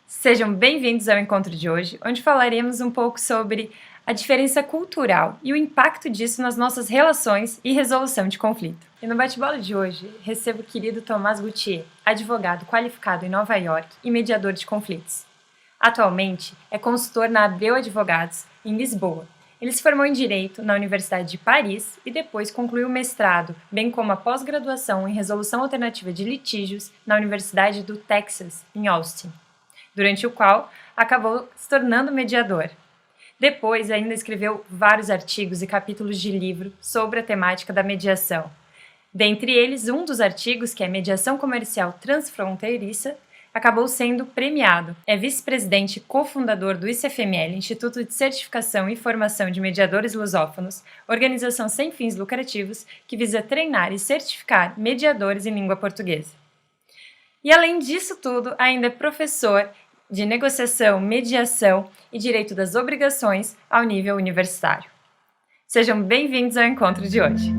Sejam bem-vindos ao encontro de hoje, onde falaremos um pouco sobre a diferença cultural e o impacto disso nas nossas relações e resolução de conflito. E no bate-bola de hoje, recebo o querido Tomás Gauthier, advogado qualificado em Nova York e mediador de conflitos. Atualmente, é consultor na Abreu Advogados, em Lisboa. Ele se formou em Direito na Universidade de Paris e depois concluiu o mestrado, bem como a pós-graduação em Resolução Alternativa de Litígios na Universidade do Texas, em Austin, durante o qual acabou se tornando mediador. Depois, ainda escreveu vários artigos e capítulos de livro sobre a temática da mediação. Dentre eles, um dos artigos, que é Mediação Comercial Transfronteiriça, acabou sendo premiado. É vice-presidente e cofundador do ICFML, Instituto de Certificação e Formação de Mediadores Lusófonos, organização sem fins lucrativos que visa treinar e certificar mediadores em língua portuguesa. E além disso tudo, ainda é professor de negociação, mediação e direito das obrigações ao nível universitário. Sejam bem-vindos ao encontro de hoje.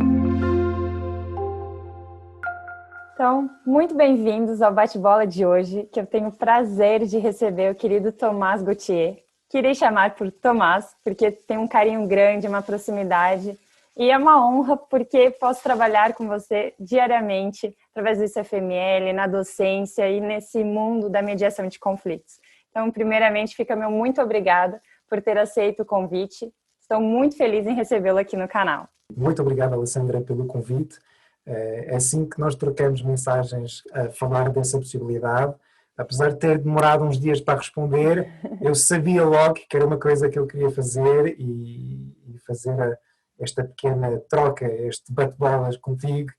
Então, muito bem-vindos ao bate-bola de hoje, que eu tenho o prazer de receber o querido Tomás Gauthier. Queria chamar por Tomás, porque tem um carinho grande, uma proximidade, e é uma honra porque posso trabalhar com você diariamente através do ICFML, na docência e nesse mundo da mediação de conflitos. Então, primeiramente, fica meu muito obrigada por ter aceito o convite. Estou muito feliz em recebê-lo aqui no canal. Muito obrigado, Alessandra, pelo convite. É assim que nós trocamos mensagens a falar dessa possibilidade. Apesar de ter demorado uns dias para responder, eu sabia logo que era uma coisa que eu queria fazer e fazer esta pequena troca, este bate-bolas contigo.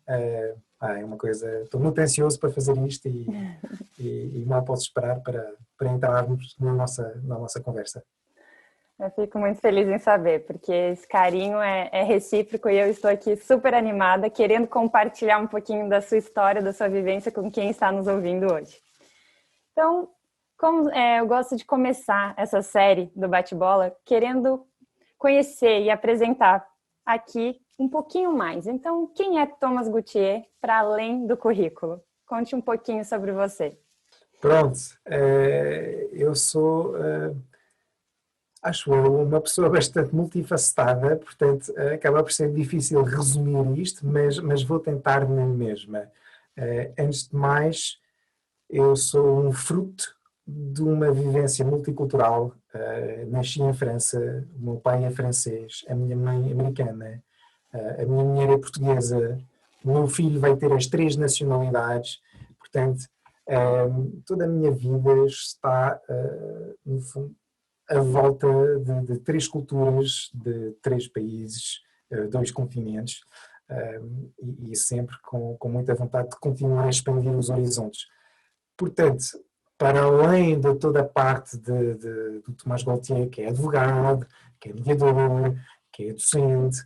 É uma coisa, estou muito ansioso para fazer isto e mal posso esperar para entrarmos na nossa conversa. Eu fico muito feliz em saber, porque esse carinho é recíproco e eu estou aqui super animada, querendo compartilhar um pouquinho da sua história, da sua vivência com quem está nos ouvindo hoje. Então, eu gosto de começar essa série do Bate-Bola querendo conhecer e apresentar aqui um pouquinho mais. Então, quem é Tomás Gauthier para além do currículo? Conte um pouquinho sobre você. Pronto, eu sou... acho uma pessoa bastante multifacetada, portanto acaba por ser difícil resumir isto, mas vou tentar na mesma. Antes de mais, eu sou um fruto de uma vivência multicultural. Nasci em França, o meu pai é francês, a minha mãe é americana, a minha mulher é portuguesa, o meu filho vai ter as 3 nacionalidades, portanto toda a minha vida está, no fundo, à volta de 3 culturas, de 3 países, 2 continentes, e sempre com muita vontade de continuar a expandir os horizontes. Portanto, para além de toda a parte do Tomás Gauthier, que é advogado, que é mediador, que é docente,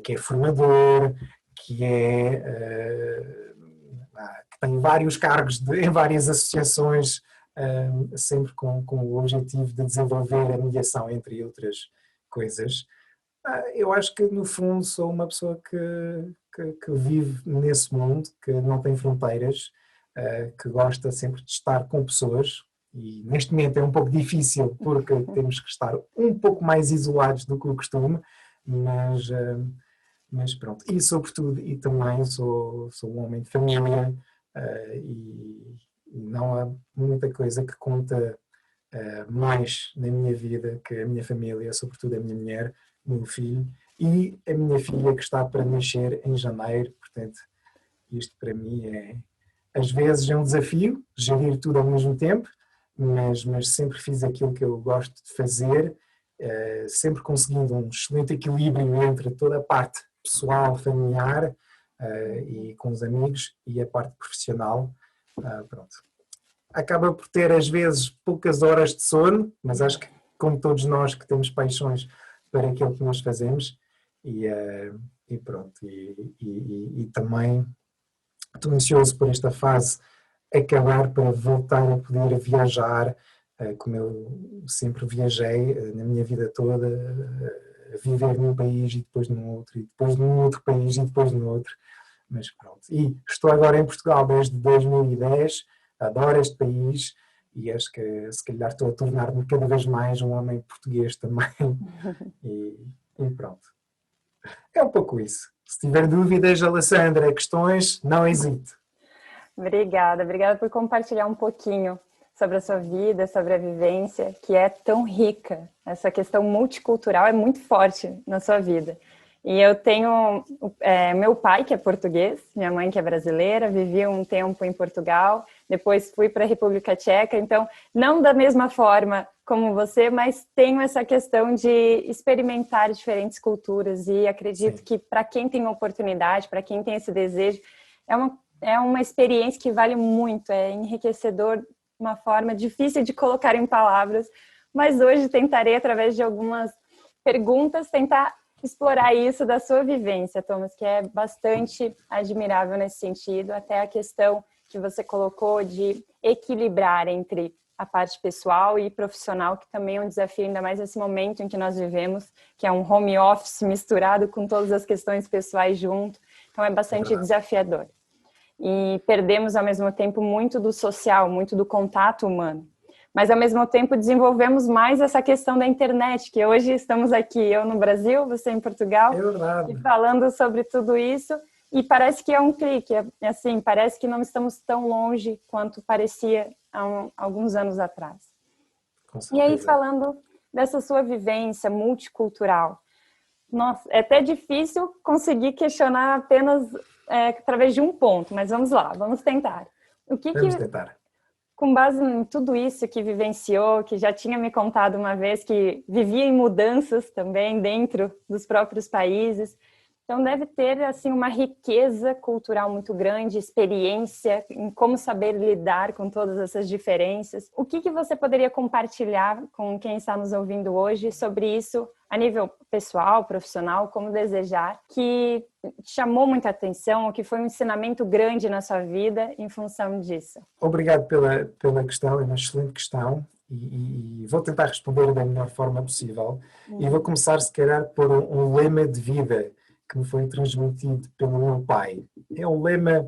que é formador, que tem vários cargos em várias associações, sempre com o objetivo de desenvolver a mediação, entre outras coisas. Eu acho que, no fundo, sou uma pessoa que vive nesse mundo, que não tem fronteiras, que gosta sempre de estar com pessoas, e neste momento é um pouco difícil porque temos que estar um pouco mais isolados do que o costume, mas pronto. E sobretudo, e também sou um homem de família, e não há muita coisa que conta mais na minha vida que a minha família, sobretudo a minha mulher, o meu filho e a minha filha que está para nascer em janeiro. Portanto, isto para mim às vezes é um desafio, gerir tudo ao mesmo tempo, mas sempre fiz aquilo que eu gosto de fazer, sempre conseguindo um excelente equilíbrio entre toda a parte pessoal, familiar, e com os amigos, e a parte profissional. Pronto. Acaba por ter às vezes poucas horas de sono, mas acho que, como todos nós que temos paixões para aquilo que nós fazemos, e pronto, e também estou ansioso por esta fase acabar para voltar a poder viajar, como eu sempre viajei na minha vida toda, a viver num país e depois num outro, e depois num outro país e depois num outro, mas pronto. E estou agora em Portugal desde 2010, adoro este país e acho que se calhar estou a tornar-me cada vez mais um homem português também. E, e pronto. É um pouco isso. Se tiver dúvidas, Alessandra, questões, não hesite. Obrigada por compartilhar um pouquinho sobre a sua vida, sobre a vivência, que é tão rica. Essa questão multicultural é muito forte na sua vida. E eu tenho meu pai, que é português, minha mãe, que é brasileira, vivi um tempo em Portugal, depois fui para a República Tcheca, então não da mesma forma como você, mas tenho essa questão de experimentar diferentes culturas e acredito que para quem tem oportunidade, para quem tem esse desejo, é uma experiência que vale muito, é enriquecedor, uma forma difícil de colocar em palavras, mas hoje tentarei, através de algumas perguntas, tentar explorar isso da sua vivência, Thomas, que é bastante admirável nesse sentido, até a questão que você colocou de equilibrar entre a parte pessoal e profissional, que também é um desafio, ainda mais nesse momento em que nós vivemos, que é um home office misturado com todas as questões pessoais junto, então é bastante desafiador. E perdemos, ao mesmo tempo, muito do social, muito do contato humano. Mas, ao mesmo tempo, desenvolvemos mais essa questão da internet, que hoje estamos aqui, eu no Brasil, você em Portugal, e falando sobre tudo isso, e parece que é um clique, assim, parece que não estamos tão longe quanto parecia há alguns anos atrás. E aí, falando dessa sua vivência multicultural, nossa, é até difícil conseguir questionar apenas através de um ponto, mas vamos lá, vamos tentar. Vamos tentar. Com base em tudo isso que vivenciou, que já tinha me contado uma vez que vivia em mudanças também dentro dos próprios países, então deve ter assim uma riqueza cultural muito grande, experiência em como saber lidar com todas essas diferenças. O que você poderia compartilhar com quem está nos ouvindo hoje sobre isso a nível pessoal, profissional, como desejar, que chamou muita atenção ou que foi um ensinamento grande na sua vida em função disso? Obrigado pela questão, é uma excelente questão e vou tentar responder da melhor forma possível. E vou começar, se calhar, por um lema de vida que me foi transmitido pelo meu pai. É um lema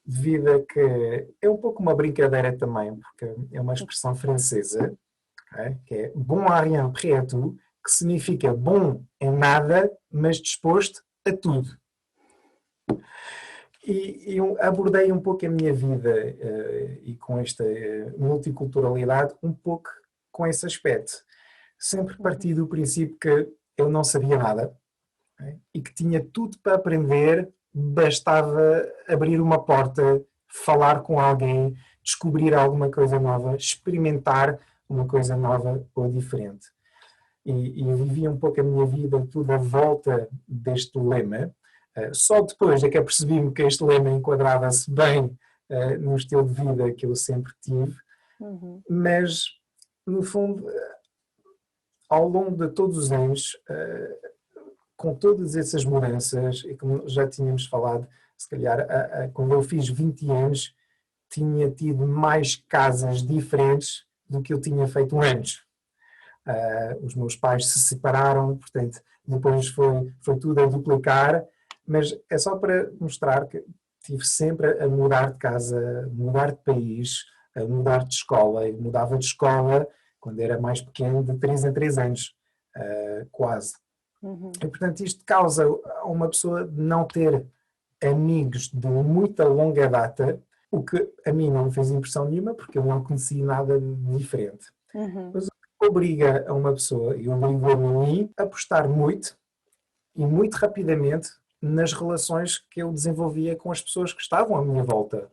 de vida que é um pouco uma brincadeira também, porque é uma expressão francesa, okay? Que é bon à rien, prêt à tout, que significa bom em nada, mas disposto a tudo. E eu abordei um pouco a minha vida e com esta multiculturalidade, um pouco com esse aspecto. Sempre parti do princípio que eu não sabia nada, e que tinha tudo para aprender, bastava abrir uma porta, falar com alguém, descobrir alguma coisa nova, experimentar uma coisa nova ou diferente. E vivi um pouco a minha vida tudo à volta deste lema. Só depois é que apercebi-me que este lema enquadrava-se bem no estilo de vida que eu sempre tive, mas, no fundo, ao longo de todos os anos, com todas essas mudanças, e como já tínhamos falado, se calhar quando eu fiz 20 anos, tinha tido mais casas diferentes do que eu tinha feito antes. Os meus pais se separaram, portanto, depois foi tudo a duplicar, mas é só para mostrar que tive sempre a mudar de casa, mudar de país, a mudar de escola. Eu mudava de escola quando era mais pequeno, de 3 em 3 anos, quase. E, portanto, isto causa a uma pessoa não ter amigos de muita longa data, o que a mim não me fez impressão nenhuma, porque eu não conheci nada de diferente. Mas o que obriga a uma pessoa, e obriga a mim, a apostar muito e muito rapidamente nas relações que eu desenvolvia com as pessoas que estavam à minha volta.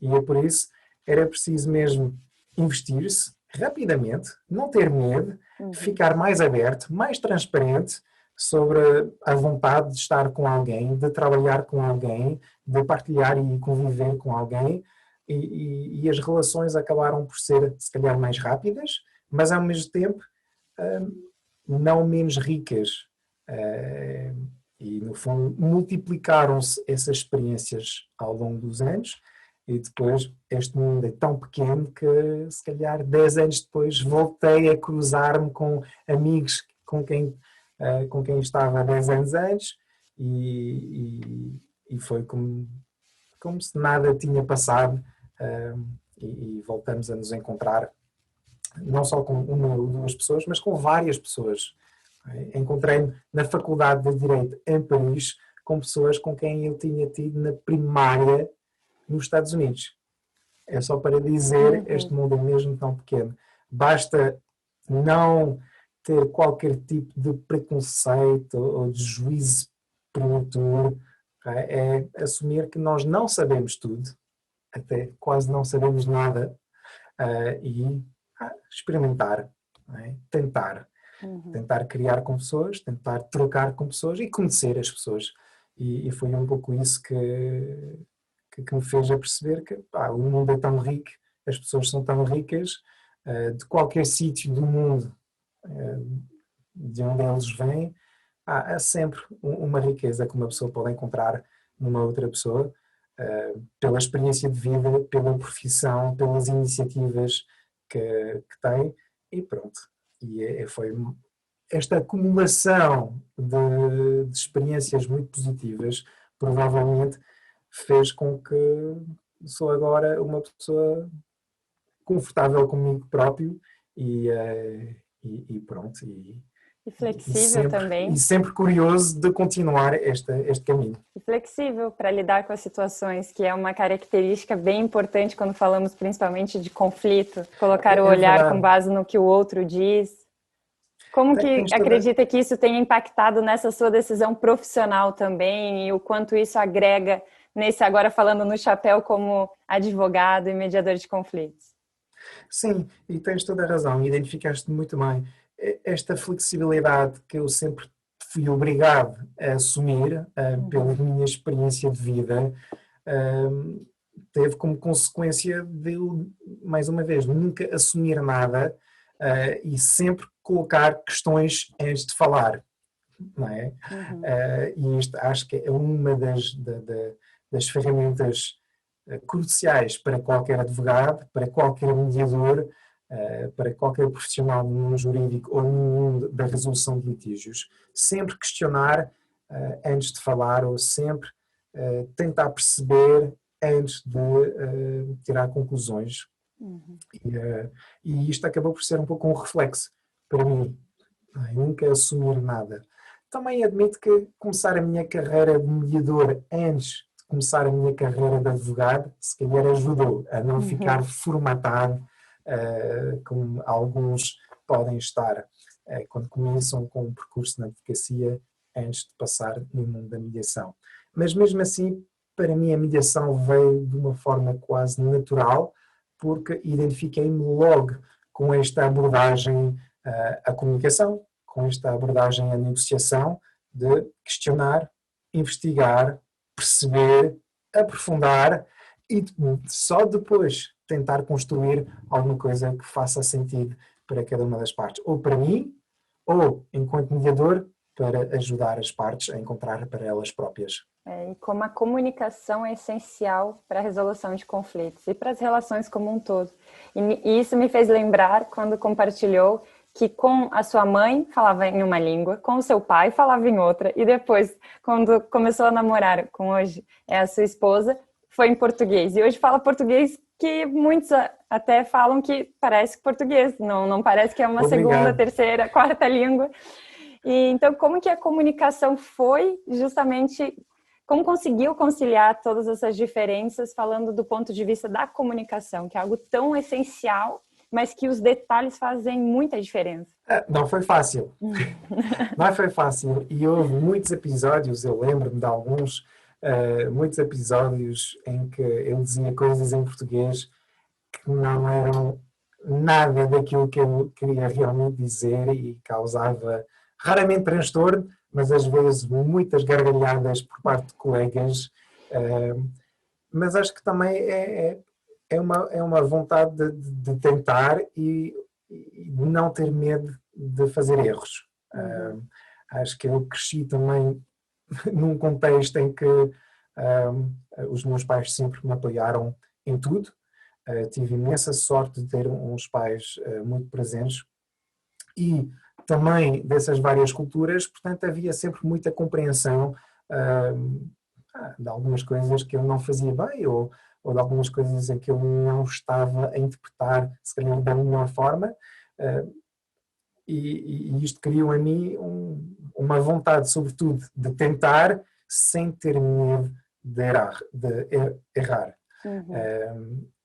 E é por isso era preciso mesmo investir-se rapidamente, não ter medo, ficar mais aberto, mais transparente sobre a vontade de estar com alguém, de trabalhar com alguém, de partilhar e conviver com alguém, e as relações acabaram por ser, se calhar, mais rápidas, mas ao mesmo tempo não menos ricas. E no fundo multiplicaram-se essas experiências ao longo dos anos, e depois este mundo é tão pequeno que se calhar 10 anos depois voltei a cruzar-me com amigos com quem estava 10 anos antes, e foi como se nada tinha passado. e voltamos a nos encontrar não só com uma ou duas pessoas, mas com várias pessoas. Encontrei-me na Faculdade de Direito em Paris com pessoas com quem eu tinha tido na primária nos Estados Unidos. É só para dizer, este mundo é mesmo tão pequeno. Basta não ter qualquer tipo de preconceito ou de juízo prematuro. É assumir que nós não sabemos tudo, até quase não sabemos nada, e experimentar, tentar. Tentar criar com pessoas, tentar trocar com pessoas e conhecer as pessoas. E foi um pouco isso que me fez a perceber que o mundo é tão rico, as pessoas são tão ricas, de qualquer sítio do mundo, de onde eles vêm, há sempre uma riqueza que uma pessoa pode encontrar numa outra pessoa, pela experiência de vida, pela profissão, pelas iniciativas que tem, e pronto. E foi esta acumulação de experiências muito positivas, provavelmente fez com que sou agora uma pessoa confortável comigo próprio e pronto. E flexível também. E sempre curioso de continuar este caminho. E flexível para lidar com as situações, que é uma característica bem importante quando falamos principalmente de conflito. Colocar o olhar verdade. Com base no que o outro diz. Como que acredita que isso tenha impactado nessa sua decisão profissional também e o quanto isso agrega nesse, agora falando no chapéu como advogado e mediador de conflitos? Sim, e tens toda a razão, identificaste muito bem. Esta flexibilidade que eu sempre fui obrigado a assumir pela minha experiência de vida, teve como consequência de eu, mais uma vez, nunca assumir nada e sempre colocar questões antes de falar, não é? E isto acho que é uma das ferramentas cruciais para qualquer advogado, para qualquer mediador, para qualquer profissional no mundo jurídico ou no mundo da resolução de litígios. Sempre questionar antes de falar ou sempre tentar perceber antes de tirar conclusões. E isto acabou por ser um pouco um reflexo para mim. Nunca assumir nada. Também admito que começar a minha carreira de mediador antes de começar a minha carreira de advogado, se calhar ajudou a não ficar formatado como alguns podem estar quando começam com um percurso na advocacia antes de passar no mundo da mediação. Mas mesmo assim, para mim a mediação veio de uma forma quase natural, porque identifiquei-me logo com esta abordagem à comunicação, com esta abordagem à negociação, de questionar, investigar, perceber, aprofundar e só depois tentar construir alguma coisa que faça sentido para cada uma das partes, ou para mim, ou enquanto mediador, para ajudar as partes a encontrar para elas próprias. E como a comunicação é essencial para a resolução de conflitos e para as relações como um todo. E isso me fez lembrar quando compartilhou que com a sua mãe falava em uma língua, com o seu pai falava em outra, e depois, quando começou a namorar com hoje a sua esposa, foi em português. E hoje fala português que muitos até falam que parece português, não parece que é uma segunda, terceira, quarta língua. E então, como que a comunicação foi justamente... Como conseguiu conciliar todas essas diferenças, falando do ponto de vista da comunicação, que é algo tão essencial, mas que os detalhes fazem muita diferença? Não foi fácil. Não foi fácil. E houve muitos episódios, eu lembro-me de alguns, muitos episódios em que eu dizia coisas em português que não eram nada daquilo que eu queria realmente dizer e causava raramente transtorno, mas às vezes muitas gargalhadas por parte de colegas, mas acho que também é uma vontade de tentar e de não ter medo de fazer erros. Acho que eu cresci também num contexto em que os meus pais sempre me apoiaram em tudo. Tive imensa sorte de ter uns pais muito presentes e também dessas várias culturas, portanto havia sempre muita compreensão de algumas coisas que eu não fazia bem ou ou de algumas coisas em que eu não estava a interpretar, se calhar, da melhor forma, e isto criou em mim uma vontade, sobretudo, de tentar sem ter medo de errar.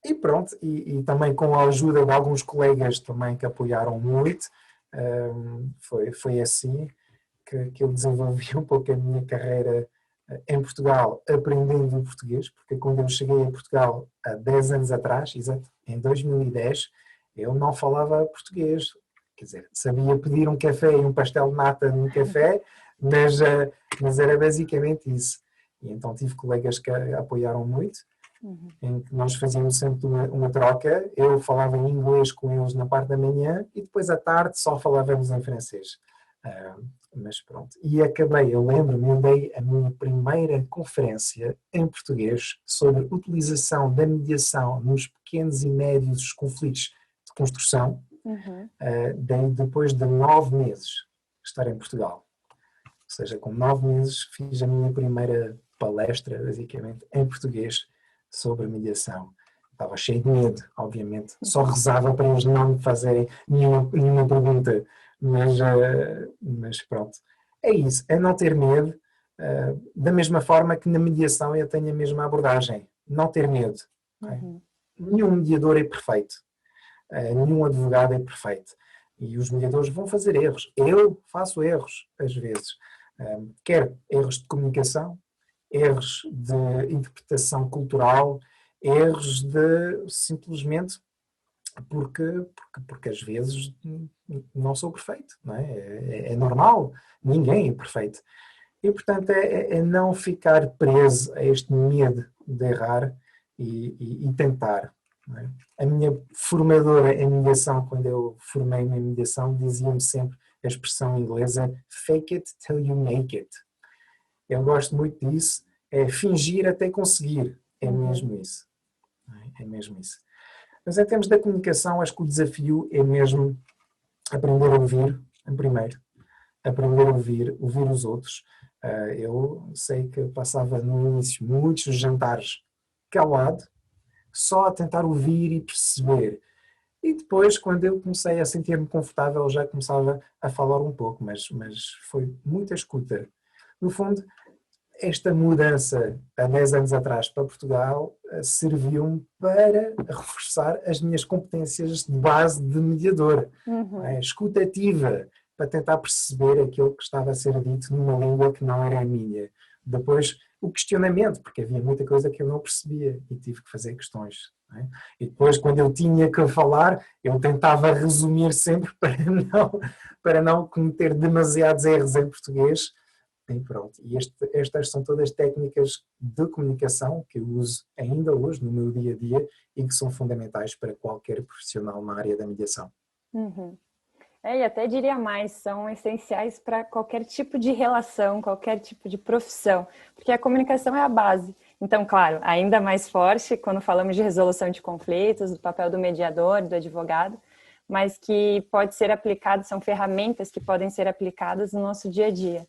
E pronto, e também com a ajuda de alguns colegas também que apoiaram muito, foi assim que eu desenvolvi um pouco a minha carreira em Portugal, aprendendo o português, porque quando eu cheguei a Portugal há 10 anos atrás, exato, em 2010, eu não falava português. Quer dizer, sabia pedir um café e um pastel de nata num café, mas era basicamente isso. E então tive colegas que apoiaram muito, em que nós fazíamos sempre uma troca. Eu falava em inglês com eles na parte da manhã e depois à tarde só falávamos em francês. Mas pronto. E acabei, eu lembro-me, eu dei a minha primeira conferência em português sobre utilização da mediação nos pequenos e médios conflitos de construção. Daí depois de 9 meses estar em Portugal, ou seja, com 9 meses fiz a minha primeira palestra basicamente em português sobre mediação. Estava cheio de medo, obviamente, só rezava para eles não me fazerem nenhuma pergunta, mas pronto, é isso, é não ter medo, da mesma forma que na mediação eu tenho a mesma abordagem, não ter medo. Okay? Nenhum mediador é perfeito. Nenhum advogado é perfeito e os mediadores vão fazer erros. Eu faço erros às vezes, quer erros de comunicação, erros de interpretação cultural, erros de simplesmente porque às vezes não sou perfeito, não é? É normal, ninguém é perfeito. E portanto é não ficar preso a este medo de errar e tentar. A minha formadora em mediação, quando eu formei-me em mediação, dizia-me sempre a expressão inglesa fake it till you make it. Eu gosto muito disso, é fingir até conseguir, é mesmo isso. É mesmo isso. Mas em termos da comunicação, acho que o desafio é mesmo aprender a ouvir, em primeiro, aprender a ouvir os outros. Eu sei que eu passava no início muitos jantares calado, só a tentar ouvir e perceber. E depois, quando eu comecei a sentir-me confortável, já começava a falar um pouco, mas foi muita escuta. No fundo, esta mudança, há 10 anos atrás, para Portugal, serviu-me para reforçar as minhas competências de base de mediador. Escutativa, para tentar perceber aquilo que estava a ser dito numa língua que não era a minha. Depois, o questionamento, porque havia muita coisa que eu não percebia e tive que fazer questões. Não é? E depois, quando eu tinha que falar, eu tentava resumir sempre para não cometer demasiados erros em português. E pronto. E estas são todas técnicas de comunicação que eu uso ainda hoje no meu dia a dia e que são fundamentais para qualquer profissional na área da mediação. E até diria mais, são essenciais para qualquer tipo de relação, qualquer tipo de profissão, porque a comunicação é a base. Então, claro, ainda mais forte quando falamos de resolução de conflitos, do papel do mediador, do advogado, mas que pode ser aplicado, são ferramentas que podem ser aplicadas no nosso dia a dia.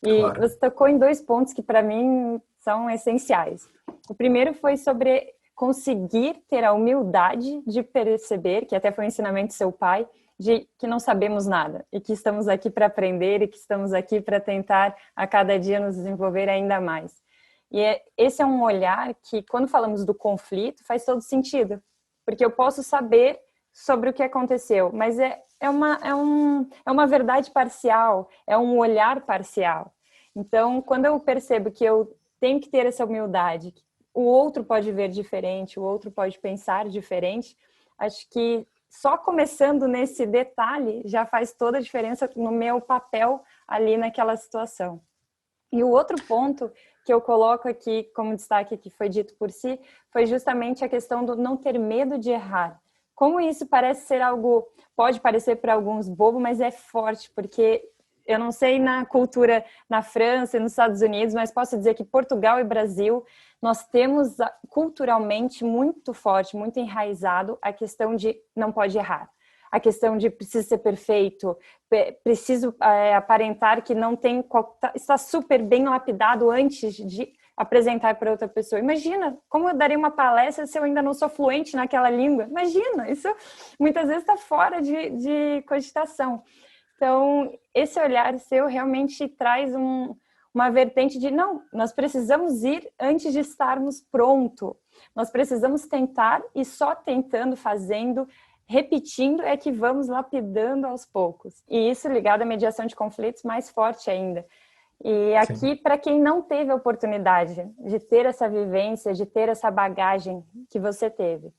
E claro, você tocou em 2 pontos que para mim são essenciais. O primeiro foi sobre conseguir ter a humildade de perceber, que até foi um ensinamento do seu pai, de que não sabemos nada e que estamos aqui para aprender e que estamos aqui para tentar a cada dia nos desenvolver ainda mais. E esse é um olhar que, quando falamos do conflito, faz todo sentido, porque eu posso saber sobre o que aconteceu, mas é uma verdade parcial, é um olhar parcial. Então, quando eu percebo que eu tenho que ter essa humildade, o outro pode ver diferente, o outro pode pensar diferente, acho que só começando nesse detalhe já faz toda a diferença no meu papel ali naquela situação. E o outro ponto que eu coloco aqui como destaque, que foi dito por si, foi justamente a questão do não ter medo de errar. Como isso parece ser algo, pode parecer para alguns bobo, mas é forte, porque eu não sei na cultura na França e nos Estados Unidos, mas posso dizer que Portugal e Brasil, nós temos culturalmente muito forte, muito enraizado a questão de não pode errar. A questão de precisa ser perfeito, preciso aparentar que não tem, está super bem lapidado antes de apresentar para outra pessoa. Imagina, como eu daria uma palestra se eu ainda não sou fluente naquela língua? Imagina, isso muitas vezes está fora de cogitação. Então, esse olhar seu realmente traz uma vertente de, não, nós precisamos ir antes de estarmos prontos. Nós precisamos tentar e só tentando, fazendo, repetindo é que vamos lapidando aos poucos. E isso ligado à mediação de conflitos mais forte ainda. E aqui, para quem não teve a oportunidade de ter essa vivência, de ter essa bagagem que você teve,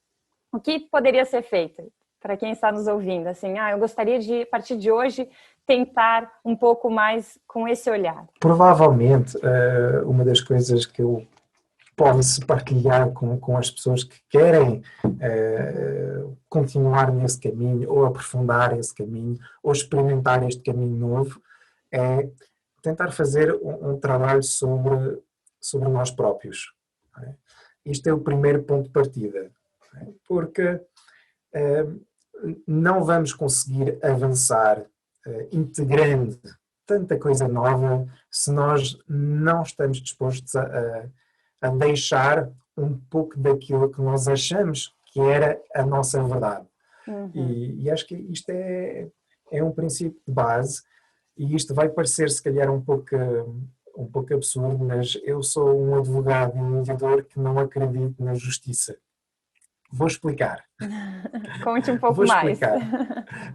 o que poderia ser feito para quem está nos ouvindo? Assim, eu gostaria de, a partir de hoje, tentar um pouco mais com esse olhar. Provavelmente, uma das coisas que eu posso partilhar com as pessoas que querem continuar nesse caminho, ou aprofundar esse caminho, ou experimentar este caminho novo, é tentar fazer um trabalho sobre nós próprios. Isto é o primeiro ponto de partida, porque não vamos conseguir avançar integrando tanta coisa nova se nós não estamos dispostos a deixar um pouco daquilo que nós achamos que era a nossa verdade. Uhum. E acho que isto é um princípio de base, e isto vai parecer se calhar um pouco absurdo, mas eu sou um advogado e um mediador que não acredito na justiça. Vou explicar. Conte um pouco mais.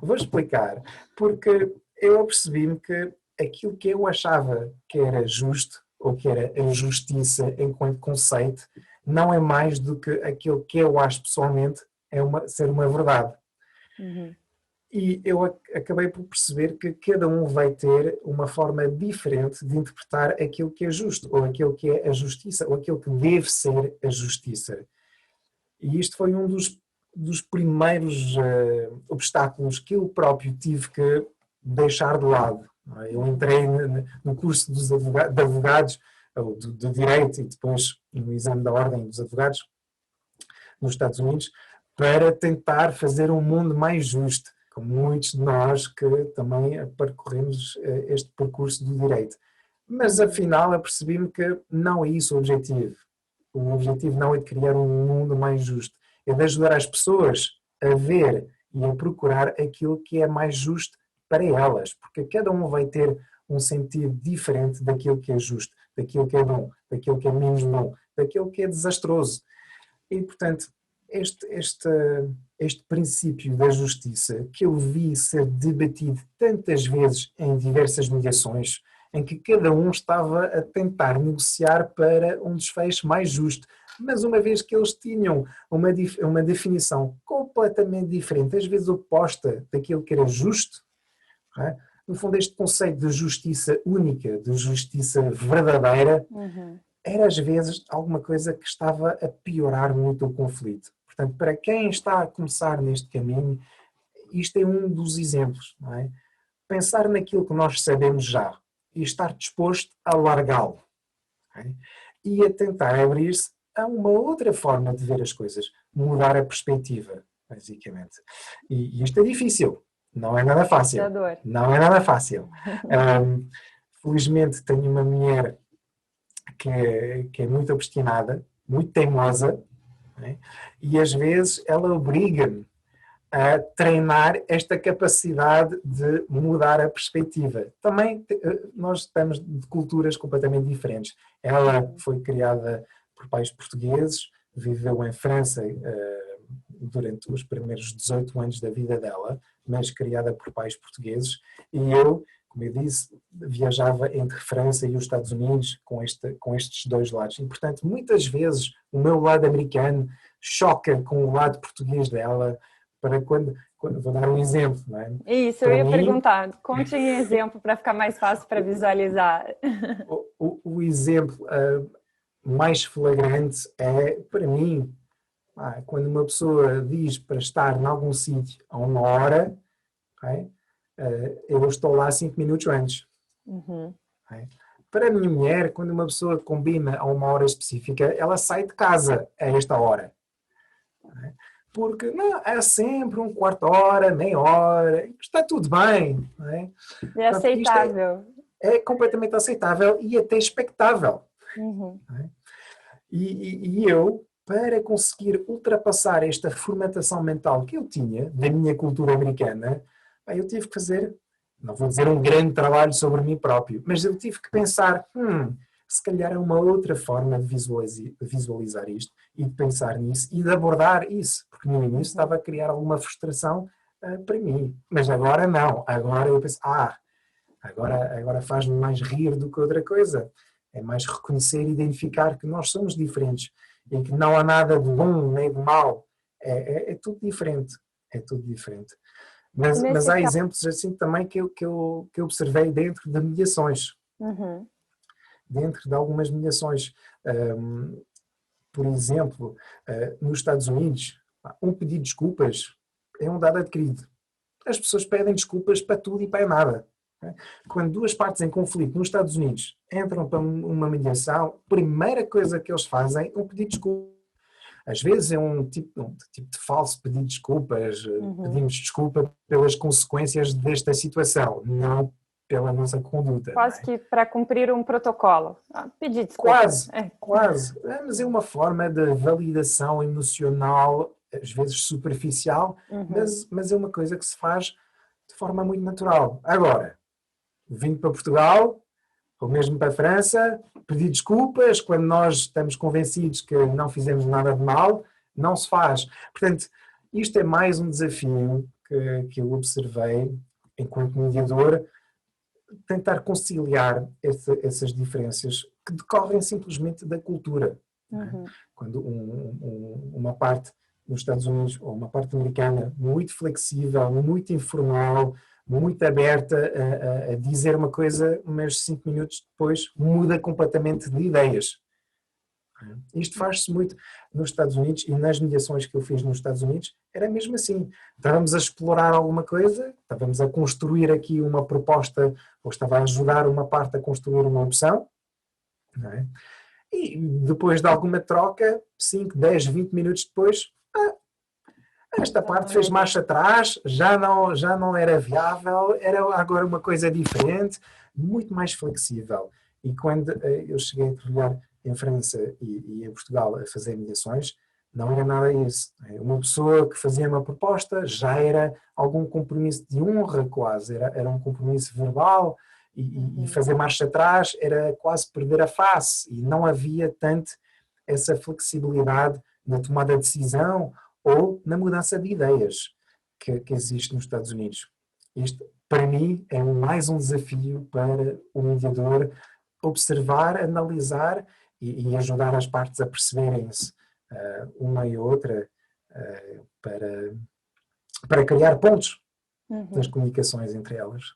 Vou explicar, porque eu apercebi-me que aquilo que eu achava que era justo, ou que era a justiça enquanto conceito, não é mais do que aquilo que eu acho pessoalmente ser uma verdade. Uhum. E eu acabei por perceber que cada um vai ter uma forma diferente de interpretar aquilo que é justo, ou aquilo que é a justiça, ou aquilo que deve ser a justiça. E isto foi um dos primeiros obstáculos que eu próprio tive que deixar de lado. Eu entrei no curso de advogados, ou de direito, e depois no exame da Ordem dos Advogados nos Estados Unidos, para tentar fazer um mundo mais justo, como muitos de nós que também percorremos este percurso do direito. Mas afinal apercebi-me que não é isso o objetivo. O objetivo não é de criar um mundo mais justo, é de ajudar as pessoas a ver e a procurar aquilo que é mais justo para elas, porque cada um vai ter um sentido diferente daquilo que é justo, daquilo que é bom, daquilo que é menos bom, daquilo que é desastroso. E, portanto, este princípio da justiça que eu vi ser debatido tantas vezes em diversas mediações, em que cada um estava a tentar negociar para um desfecho mais justo, mas uma vez que eles tinham uma definição completamente diferente, às vezes oposta daquilo que era justo, no fundo este conceito de justiça única, de justiça verdadeira, era às vezes alguma coisa que estava a piorar muito o conflito. Portanto, para quem está a começar neste caminho, isto é um dos exemplos, não é? Pensar naquilo que nós sabemos já e estar disposto a largá-lo, e a tentar abrir-se a uma outra forma de ver as coisas, mudar a perspectiva, basicamente. E isto é difícil, não é nada fácil. Não é nada fácil. Felizmente tenho uma mulher que é muito obstinada, muito teimosa, e às vezes ela obriga-me a treinar esta capacidade de mudar a perspectiva. Também nós estamos de culturas completamente diferentes. Ela foi criada por pais portugueses, viveu em França durante os primeiros 18 anos da vida dela, mas criada por pais portugueses, e eu, como eu disse, viajava entre França e os Estados Unidos com estes dois lados. E, portanto, muitas vezes o meu lado americano choca com o lado português dela, para quando vou dar um exemplo, não é? Isso, para eu ia perguntar. Conte um exemplo para ficar mais fácil para visualizar. O exemplo mais flagrante é, para mim, quando uma pessoa diz para estar em algum sítio a 1 hora, eu estou lá 5 minutos antes. Para a minha mulher, quando uma pessoa combina a 1 hora específica, ela sai de casa a esta hora. Porque não, é sempre 1/4 hora, meia hora, está tudo bem. É aceitável. É completamente aceitável e até expectável. Não é? E eu, para conseguir ultrapassar esta formatação mental que eu tinha da minha cultura americana, eu tive que fazer, não vou dizer um grande trabalho sobre mim próprio, mas eu tive que pensar, se calhar é uma outra forma de visualizar isto e de pensar nisso e de abordar isso, porque no início estava a criar alguma frustração para mim, mas agora não, agora eu penso, agora faz-me mais rir do que outra coisa, é mais reconhecer e identificar que nós somos diferentes e que não há nada de bom nem de mau, é tudo diferente, é tudo diferente. Mas há exemplos assim também que eu observei dentro de mediações. Dentro de algumas mediações. Por exemplo, nos Estados Unidos, um pedido de desculpas é um dado adquirido. As pessoas pedem desculpas para tudo e para nada. Quando duas partes em conflito nos Estados Unidos entram para uma mediação, a primeira coisa que eles fazem é um pedido de desculpas. Às vezes é um tipo de falso pedido de desculpas, pedimos desculpa pelas consequências desta situação, não pela nossa conduta. Quase que para cumprir um protocolo. Pedir desculpa. Quase. Mas é uma forma de validação emocional, às vezes superficial, mas é uma coisa que se faz de forma muito natural. Agora, vindo para Portugal, ou mesmo para a França, pedir desculpas quando nós estamos convencidos que não fizemos nada de mal, não se faz. Portanto, isto é mais um desafio que eu observei enquanto mediador, tentar conciliar essas diferenças que decorrem simplesmente da cultura. Quando uma parte nos Estados Unidos, ou uma parte americana, muito flexível, muito informal, muito aberta a dizer uma coisa, mas 5 minutos depois muda completamente de ideias. Isto faz-se muito nos Estados Unidos e nas mediações que eu fiz nos Estados Unidos, era mesmo assim. Estávamos a explorar alguma coisa, estávamos a construir aqui uma proposta, ou estava a ajudar uma parte a construir uma opção, não é? E depois de alguma troca, 5, 10, 20 minutos depois, esta parte fez marcha atrás, já não era viável, era agora uma coisa diferente, muito mais flexível. E quando eu cheguei a trabalhar em França e em Portugal a fazer mediações, não era nada isso. Uma pessoa que fazia uma proposta já era algum compromisso de honra quase, era um compromisso verbal e fazer marcha atrás era quase perder a face e não havia tanto essa flexibilidade na tomada de decisão ou na mudança de ideias que existe nos Estados Unidos. Isto, para mim, é mais um desafio para o mediador observar, analisar e ajudar as partes a perceberem-se uma e outra para criar pontos nas comunicações entre elas.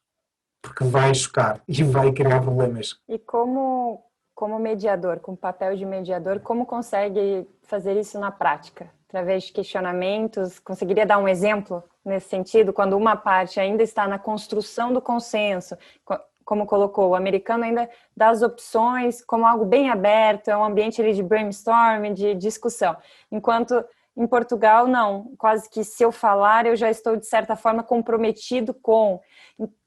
Porque vai chocar e vai criar problemas. E como mediador, com o papel de mediador, como consegue fazer isso na prática? Através de questionamentos, conseguiria dar um exemplo nesse sentido? Quando uma parte ainda está na construção do consenso, como colocou, o americano ainda dá as opções como algo bem aberto, é um ambiente ali de brainstorming, de discussão. Enquanto em Portugal, não. Quase que se eu falar, eu já estou, de certa forma, comprometido com...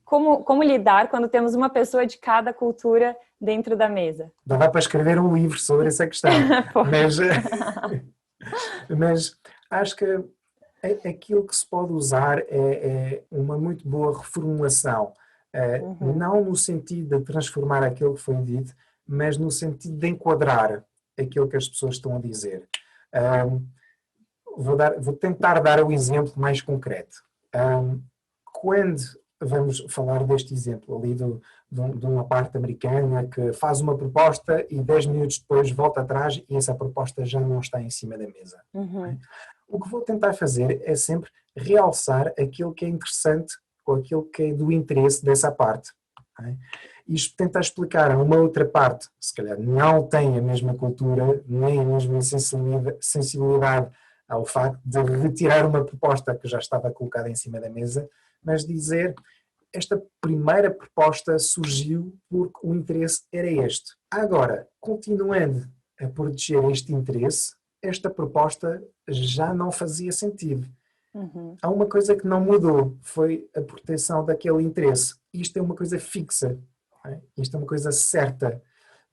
Como lidar quando temos uma pessoa de cada cultura dentro da mesa? Dá para escrever um livro sobre essa questão. Mas acho que aquilo que se pode usar é uma muito boa reformulação. Não no sentido de transformar aquilo que foi dito, mas no sentido de enquadrar aquilo que as pessoas estão a dizer. Vou tentar dar um exemplo mais concreto. Quando vamos falar deste exemplo ali de uma parte americana que faz uma proposta e 10 minutos depois volta atrás e essa proposta já não está em cima da mesa. O que vou tentar fazer é sempre realçar aquilo que é interessante ou aquilo que é do interesse dessa parte. Isto tenta explicar a uma outra parte, se calhar não tem a mesma cultura, nem a mesma sensibilidade ao facto de retirar uma proposta que já estava colocada em cima da mesa, mas dizer, esta primeira proposta surgiu porque o interesse era este. Agora, continuando a proteger este interesse, esta proposta já não fazia sentido. Há uma coisa que não mudou, foi a proteção daquele interesse. Isto é uma coisa fixa, isto é uma coisa certa.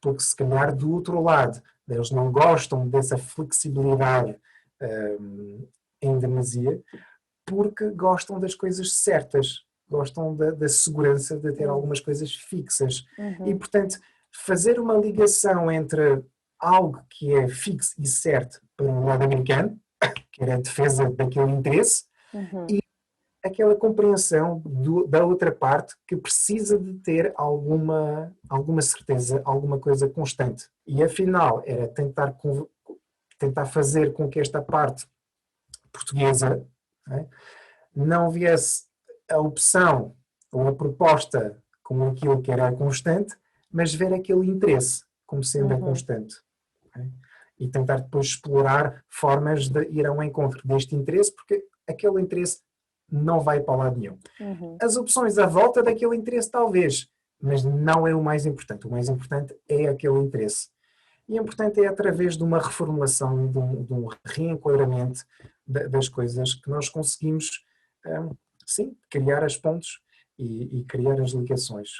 porque se calhar do outro lado eles não gostam dessa flexibilidade em demasia, porque gostam das coisas certas, gostam da segurança de ter algumas coisas fixas. E, portanto, fazer uma ligação entre algo que é fixo e certo para um lado americano, que era a defesa daquele interesse, e aquela compreensão da outra parte que precisa de ter alguma certeza, alguma coisa constante. E afinal era tentar fazer com que esta parte portuguesa não viesse a opção ou a proposta como aquilo que era constante, mas ver aquele interesse como sendo a constante. E tentar depois explorar formas de ir ao encontro deste interesse, porque aquele interesse não vai para lado nenhum. As opções à volta daquele interesse talvez, mas não é o mais importante. O mais importante é aquele interesse. E o importante é através de uma reformulação, de um reenquadramento das coisas que nós conseguimos, sim, criar as pontes e criar as ligações.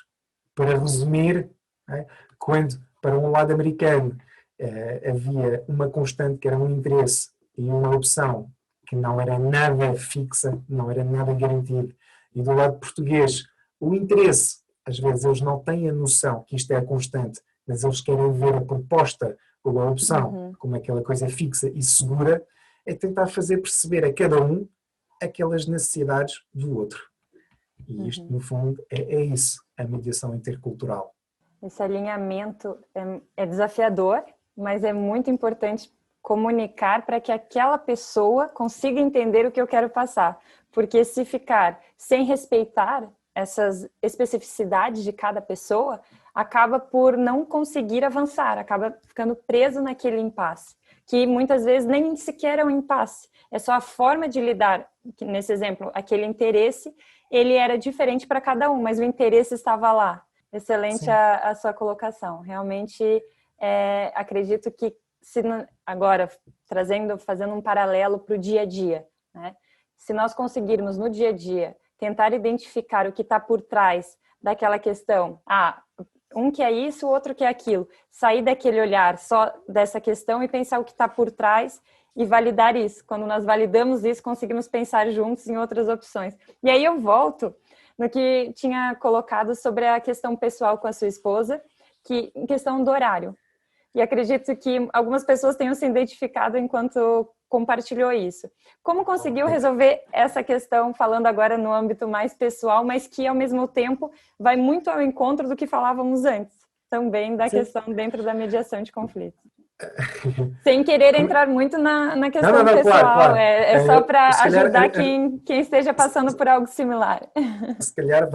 Para resumir, quando para um lado americano havia uma constante que era um interesse e uma opção que não era nada fixa, não era nada garantido, e do lado português o interesse, às vezes eles não têm a noção que isto é a constante, mas eles querem ver a proposta ou a opção como aquela coisa fixa e segura, é tentar fazer perceber a cada um aquelas necessidades do outro. E isto, no fundo, é isso, a mediação intercultural. Esse alinhamento é desafiador, mas é muito importante comunicar para que aquela pessoa consiga entender o que eu quero passar. Porque se ficar sem respeitar essas especificidades de cada pessoa, acaba por não conseguir avançar, acaba ficando preso naquele impasse, que muitas vezes nem sequer é um impasse, é só a forma de lidar. Nesse exemplo, aquele interesse, ele era diferente para cada um, mas o interesse estava lá. Excelente a sua colocação. Realmente, acredito que, agora, fazendo um paralelo para o dia a dia, né? Se nós conseguirmos no dia a dia tentar identificar o que está por trás daquela questão, um que é isso, o outro que é aquilo, sair daquele olhar só dessa questão e pensar o que está por trás e validar isso. Quando nós validamos isso, conseguimos pensar juntos em outras opções. E aí eu volto no que tinha colocado sobre a questão pessoal com a sua esposa, que em questão do horário. E acredito que algumas pessoas tenham se identificado enquanto compartilhou isso. Como conseguiu resolver essa questão, falando agora no âmbito mais pessoal, mas que ao mesmo tempo vai muito ao encontro do que falávamos antes, também da questão dentro da mediação de conflito? Sem querer entrar muito na questão pessoal, claro. É só para ajudar quem esteja passando por algo similar. Se calhar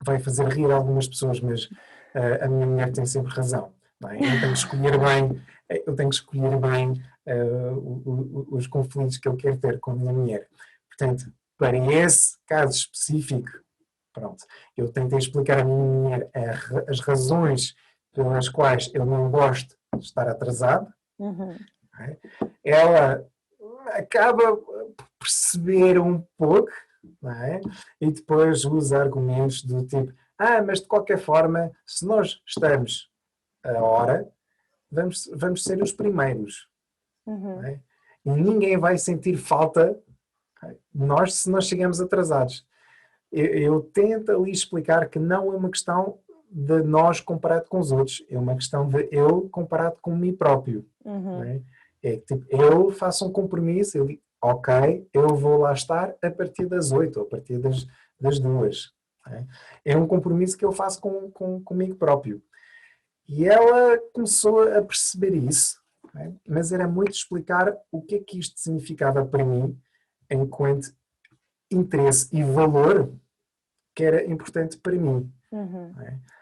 vai fazer rir algumas pessoas, mas a minha mulher tem sempre razão. Não é? Eu tenho que escolher bem os conflitos que eu quero ter com a minha mulher. Portanto, para esse caso específico, pronto, eu tentei explicar à minha mulher as razões pelas quais eu não gosto de estar atrasado. Ela acaba por perceber um pouco, não é? E depois usa argumentos do tipo, mas de qualquer forma, se nós estamos a hora, vamos ser os primeiros. Não é? E ninguém vai sentir falta se nós chegamos atrasados. Eu tento ali explicar que não é uma questão de nós comparado com os outros, é uma questão de eu comparado com mim próprio. Não é? É tipo, eu faço um compromisso, eu digo, ok, eu vou lá estar a partir das 8 ou a partir das 2. É um compromisso que eu faço comigo próprio. E ela começou a perceber isso, mas era muito explicar o que é que isto significava para mim enquanto interesse e valor que era importante para mim.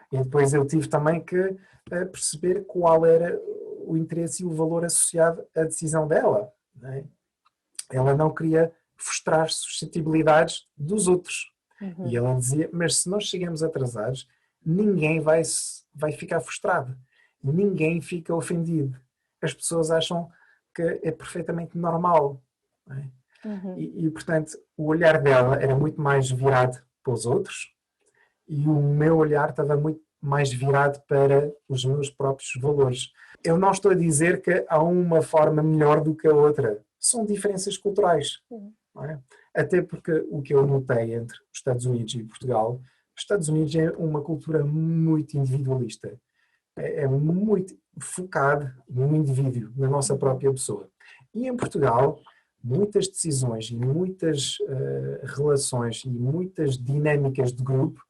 E depois eu tive também que perceber qual era o interesse e o valor associado à decisão dela. Ela não queria frustrar suscetibilidades dos outros. E ela dizia, mas se nós chegamos atrasados, ninguém vai ficar frustrado. Ninguém fica ofendido. As pessoas acham que é perfeitamente normal. E, portanto, o olhar dela era muito mais virado para os outros e o meu olhar estava muito mais virado para os meus próprios valores. Eu não estou a dizer que há uma forma melhor do que a outra. São diferenças culturais. Não é? Até porque o que eu notei entre os Estados Unidos e Portugal, os Estados Unidos é uma cultura muito individualista. É muito focado no indivíduo, na nossa própria pessoa. E em Portugal, muitas decisões e muitas relações e muitas dinâmicas de grupo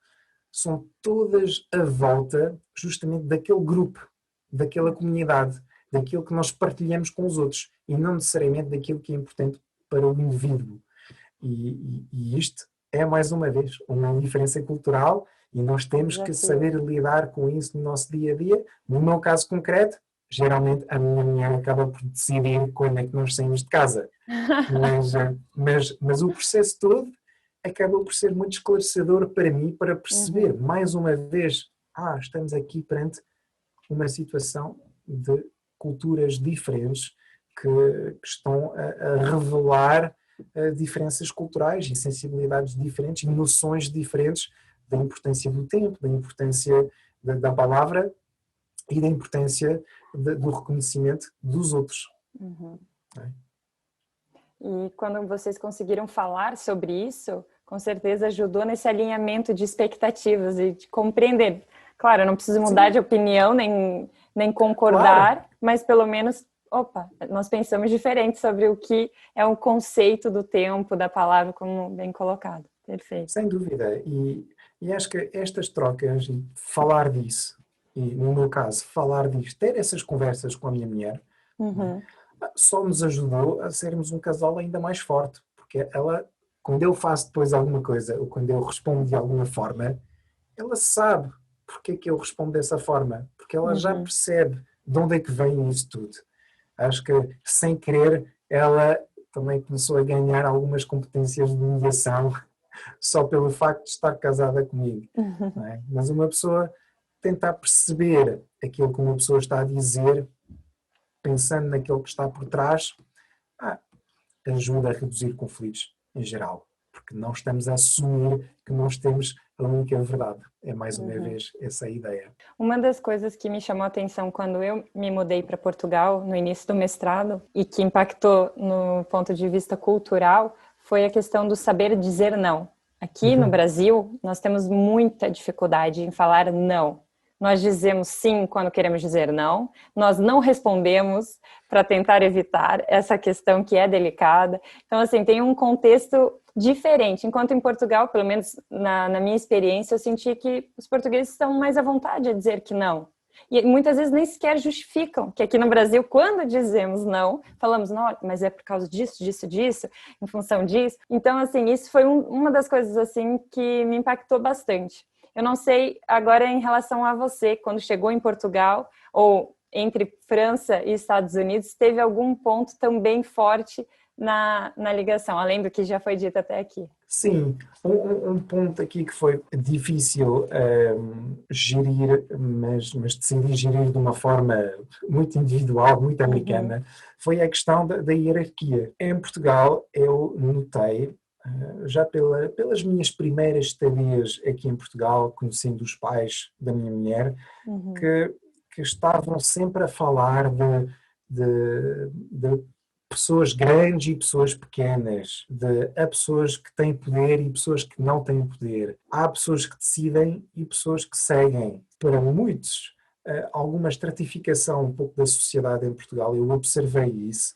são todas à volta justamente daquele grupo, daquela comunidade, daquilo que nós partilhamos com os outros e não necessariamente daquilo que é importante para o indivíduo. E isto é, mais uma vez, uma diferença cultural e nós temos que saber lidar com isso no nosso dia a dia. No meu caso concreto, geralmente a minha mulher acaba por decidir quando é que nós saímos de casa. Mas o processo todo acaba por ser muito esclarecedor para mim, para perceber, mais uma vez, estamos aqui perante uma situação de culturas diferentes que estão a revelar diferenças culturais e sensibilidades diferentes, noções diferentes da importância do tempo, da importância da palavra e da importância do reconhecimento dos outros. É? E quando vocês conseguiram falar sobre isso, com certeza ajudou nesse alinhamento de expectativas e de compreender. Claro, eu não preciso mudar de opinião, nem concordar, claro, mas pelo menos, nós pensamos diferente sobre o que é o conceito do tempo, da palavra, como bem colocado. Perfeito. Sem dúvida. E acho que estas trocas, falar disso, e no meu caso, falar disto, ter essas conversas com a minha mulher, só nos ajudou a sermos um casal ainda mais forte. Porque ela, quando eu faço depois alguma coisa, ou quando eu respondo de alguma forma, ela sabe porque é que eu respondo dessa forma. Porque ela já percebe de onde é que vem isso tudo. Acho que, sem querer, ela também começou a ganhar algumas competências de mediação só pelo facto de estar casada comigo. Não é? Mas uma pessoa tentar perceber aquilo que uma pessoa está a dizer, pensando naquilo que está por trás, ajuda a reduzir conflitos em geral. Porque não estamos a assumir que nós temos a única verdade. É mais uma vez essa a ideia. Uma das coisas que me chamou a atenção quando eu me mudei para Portugal, no início do mestrado, e que impactou no ponto de vista cultural, foi a questão do saber dizer não. Aqui no Brasil, nós temos muita dificuldade em falar não. Nós dizemos sim quando queremos dizer não, nós não respondemos para tentar evitar essa questão que é delicada. Então, assim, tem um contexto diferente. Enquanto em Portugal, pelo menos na minha experiência, eu senti que os portugueses estão mais à vontade a dizer que não. E muitas vezes nem sequer justificam, que aqui no Brasil, quando dizemos não, falamos, não, mas é por causa disso, em função disso. Então, assim, isso foi uma das coisas, assim, que me impactou bastante. Eu não sei agora em relação a você, quando chegou em Portugal, ou entre França e Estados Unidos, teve algum ponto também forte na ligação, além do que já foi dito até aqui? Sim, um ponto aqui que foi difícil gerir, mas decidi gerir de uma forma muito individual, muito americana, foi a questão da hierarquia. Em Portugal, eu notei, já pelas minhas primeiras estadias aqui em Portugal, conhecendo os pais da minha mulher, que estavam sempre a falar de pessoas grandes e pessoas pequenas, há pessoas que têm poder e pessoas que não têm poder. Há pessoas que decidem e pessoas que seguem. Para muitos, alguma estratificação um pouco da sociedade em Portugal, eu observei isso.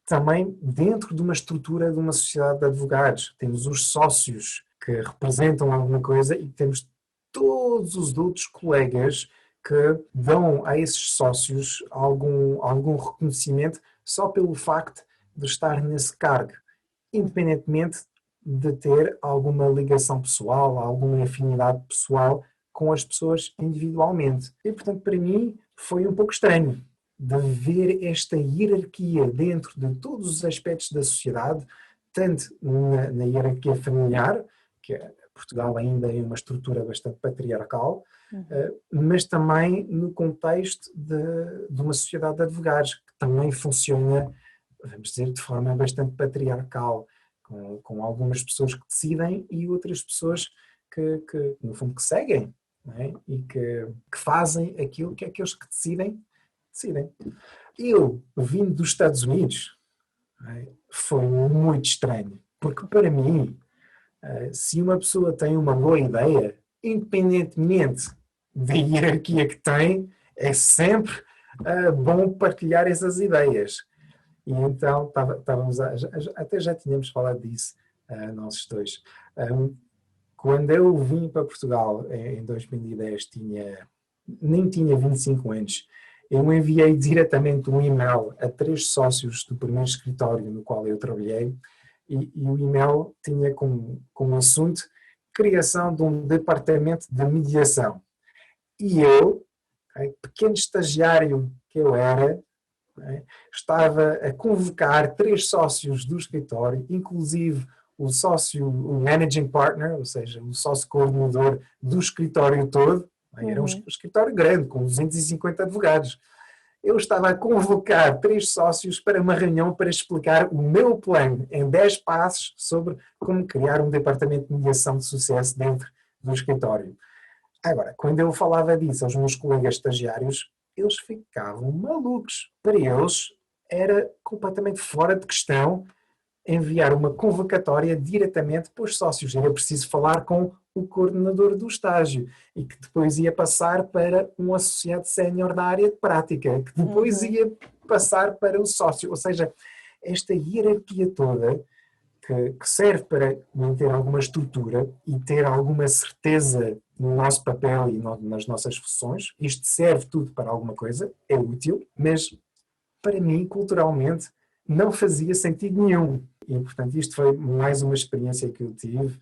Também dentro de uma estrutura de uma sociedade de advogados. Temos os sócios que representam alguma coisa e temos todos os outros colegas que dão a esses sócios algum reconhecimento só pelo facto de estar nesse cargo, independentemente de ter alguma ligação pessoal, alguma afinidade pessoal com as pessoas individualmente. E, portanto, para mim foi um pouco estranho de ver esta hierarquia dentro de todos os aspectos da sociedade, tanto na hierarquia familiar, que Portugal ainda é uma estrutura bastante patriarcal, mas também no contexto de uma sociedade de advogados, que também funciona, vamos dizer, de forma bastante patriarcal, com algumas pessoas que decidem e outras pessoas que no fundo, que seguem não é? E que fazem aquilo que aqueles que decidem. Eu, vindo dos Estados Unidos, não é? Foi muito estranho, porque para mim, se uma pessoa tem uma boa ideia, independentemente da hierarquia que tem, é sempre bom partilhar essas ideias. E então até já tínhamos falado disso, nós dois. Quando eu vim para Portugal em 2010, nem tinha 25 anos. Eu enviei diretamente um e-mail a 3 sócios do primeiro escritório no qual eu trabalhei, e o e-mail tinha como assunto criação de um departamento de mediação. E eu, pequeno estagiário que eu era, estava a convocar 3 sócios do escritório, inclusive o managing partner, ou seja, o sócio coordenador do escritório todo. Era um escritório grande, com 250 advogados. Eu estava a convocar 3 sócios para uma reunião para explicar o meu plano em 10 passos sobre como criar um departamento de mediação de sucesso dentro do escritório. Agora, quando eu falava disso aos meus colegas estagiários, eles ficavam malucos. Para eles era completamente fora de questão enviar uma convocatória diretamente para os sócios. Era preciso falar com o coordenador do estágio e que depois ia passar para um associado sénior da área de prática, que depois ia passar para o sócio. Ou seja, esta hierarquia toda que serve para manter alguma estrutura e ter alguma certeza no nosso papel e nas nossas funções. Isto serve tudo para alguma coisa, é útil, mas para mim, culturalmente, não fazia sentido nenhum. E, portanto, isto foi mais uma experiência que eu tive.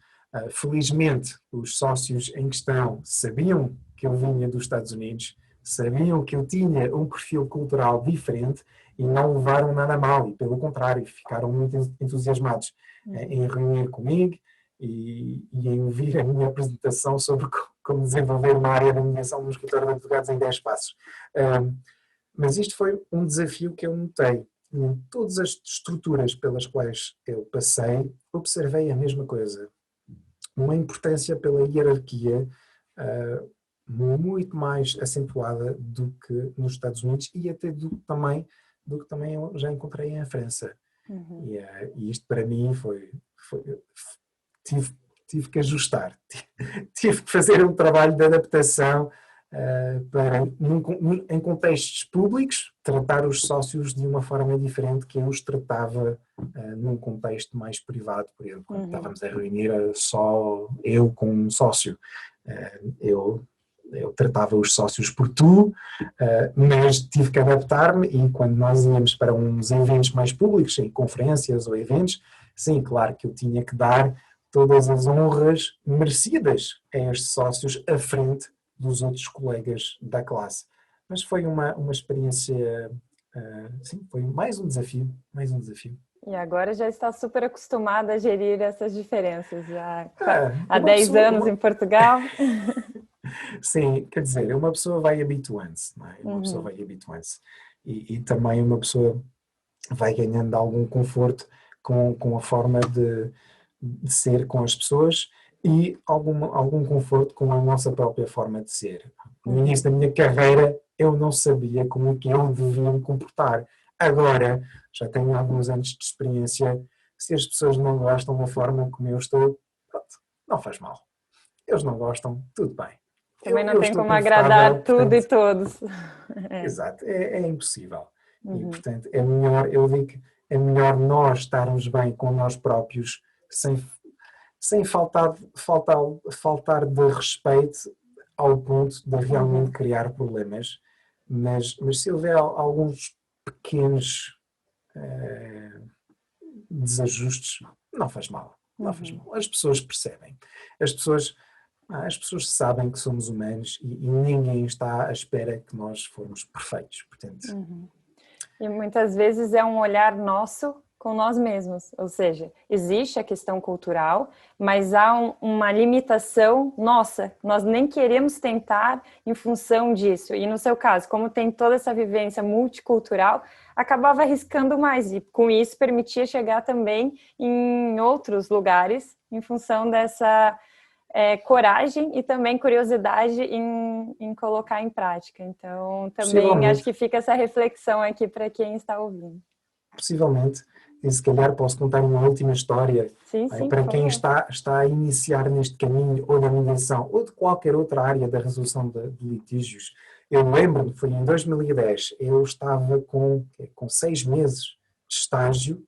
Felizmente, os sócios em questão sabiam que eu vinha dos Estados Unidos, sabiam que eu tinha um perfil cultural diferente e não levaram nada a mal, e pelo contrário, ficaram muito entusiasmados em reunir comigo e em ouvir a minha apresentação sobre como desenvolver uma área de mediação no escritório de advogados em 10 passos. Mas isto foi um desafio que eu notei. Em todas as estruturas pelas quais eu passei, observei a mesma coisa. Uma importância pela hierarquia muito mais acentuada do que nos Estados Unidos e até do que também eu já encontrei em França. E isto para mim tive que ajustar, tive que fazer um trabalho de adaptação para, em contextos públicos, tratar os sócios de uma forma diferente que eu os tratava num contexto mais privado, por exemplo, quando estávamos a reunir só eu com um sócio. Eu tratava os sócios por tu, mas tive que adaptar-me, e quando nós íamos para uns eventos mais públicos, em conferências ou eventos, sim, claro que eu tinha que dar todas as honras merecidas a estes sócios à frente dos outros colegas da classe. Mas foi uma experiência, sim, foi mais um desafio. E agora já está super acostumada a gerir essas diferenças, já há 10 anos em Portugal. Sim, quer dizer, uma pessoa vai habituando-se, não é? Pessoa vai habituando-se. E também uma pessoa vai ganhando algum conforto com a forma de ser com as pessoas e algum conforto com a nossa própria forma de ser. No início da minha carreira, eu não sabia como é que eu devia me comportar. Agora, já tenho alguns anos de experiência. Se as pessoas não gostam da forma como eu estou, pronto, não faz mal. Eles não gostam, tudo bem. Também não tem como agradar tudo e todos. Exato, é impossível. E, portanto, é melhor, eu digo que é melhor nós estarmos bem com nós próprios, sem faltar de respeito ao ponto de realmente criar problemas. Mas se houver alguns pequenos desajustes, não faz mal. Não faz mal. As pessoas percebem. As pessoas sabem que somos humanos e ninguém está à espera que nós formos perfeitos. Portanto. E muitas vezes é um olhar nosso com nós mesmos, ou seja, existe a questão cultural, mas há uma limitação nossa, nós nem queremos tentar em função disso. E no seu caso, como tem toda essa vivência multicultural, acabava arriscando mais e com isso permitia chegar também em outros lugares em função dessa coragem e também curiosidade em colocar em prática. Então, também acho Possivelmente, que fica essa reflexão aqui para quem está ouvindo. possivelmente. E se calhar posso contar uma última história Sim, por para quem favor. está a iniciar neste caminho ou da mediação ou de qualquer outra área da resolução de litígios. Eu lembro-me, foi em 2010, eu estava com 6 meses de estágio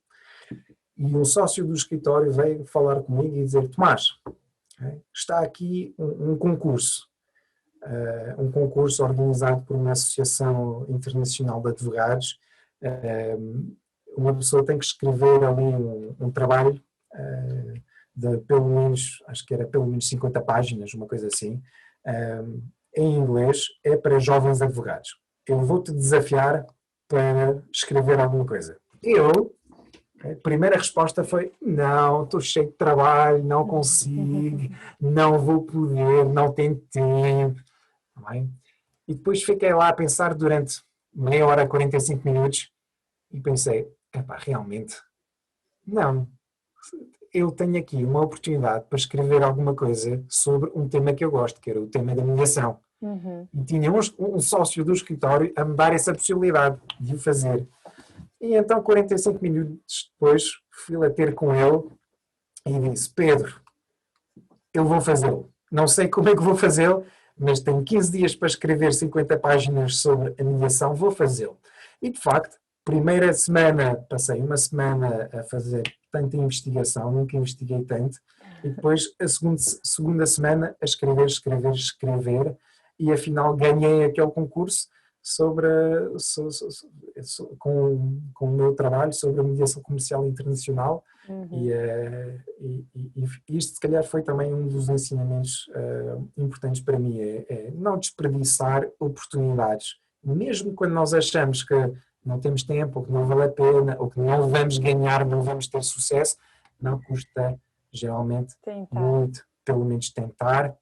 e um sócio do escritório veio falar comigo e dizer: Tomás, está aqui um concurso. Um concurso organizado por uma associação internacional de advogados. Uma pessoa tem que escrever ali um trabalho de pelo menos, acho que era pelo menos 50 páginas, uma coisa assim, em inglês, é para jovens advogados. Eu vou-te desafiar para escrever alguma coisa. A primeira resposta foi: não, estou cheio de trabalho, não consigo, não vou poder, não tenho tempo. Bem? E depois fiquei lá a pensar durante meia hora, 45 minutos e pensei: epá, realmente, não. Eu tenho aqui uma oportunidade para escrever alguma coisa sobre um tema que eu gosto, que era o tema da mediação. E tinha um sócio do escritório a me dar essa possibilidade de o fazer. E então, 45 minutos depois, fui lá ter com ele e disse: Pedro, eu vou fazê-lo. Não sei como é que vou fazê-lo, mas tenho 15 dias para escrever 50 páginas sobre a mediação, vou fazê-lo. E, de facto, primeira semana, passei uma semana a fazer tanta investigação, nunca investiguei tanto, e depois a segunda semana a escrever, e afinal ganhei aquele concurso com o meu trabalho sobre a mediação comercial internacional. E isto se calhar foi também um dos ensinamentos importantes para mim, é não desperdiçar oportunidades, mesmo quando nós achamos que não temos tempo, ou que não vale a pena, ou que não vamos ganhar, não vamos ter sucesso, não custa geralmente muito, pelo menos tentar.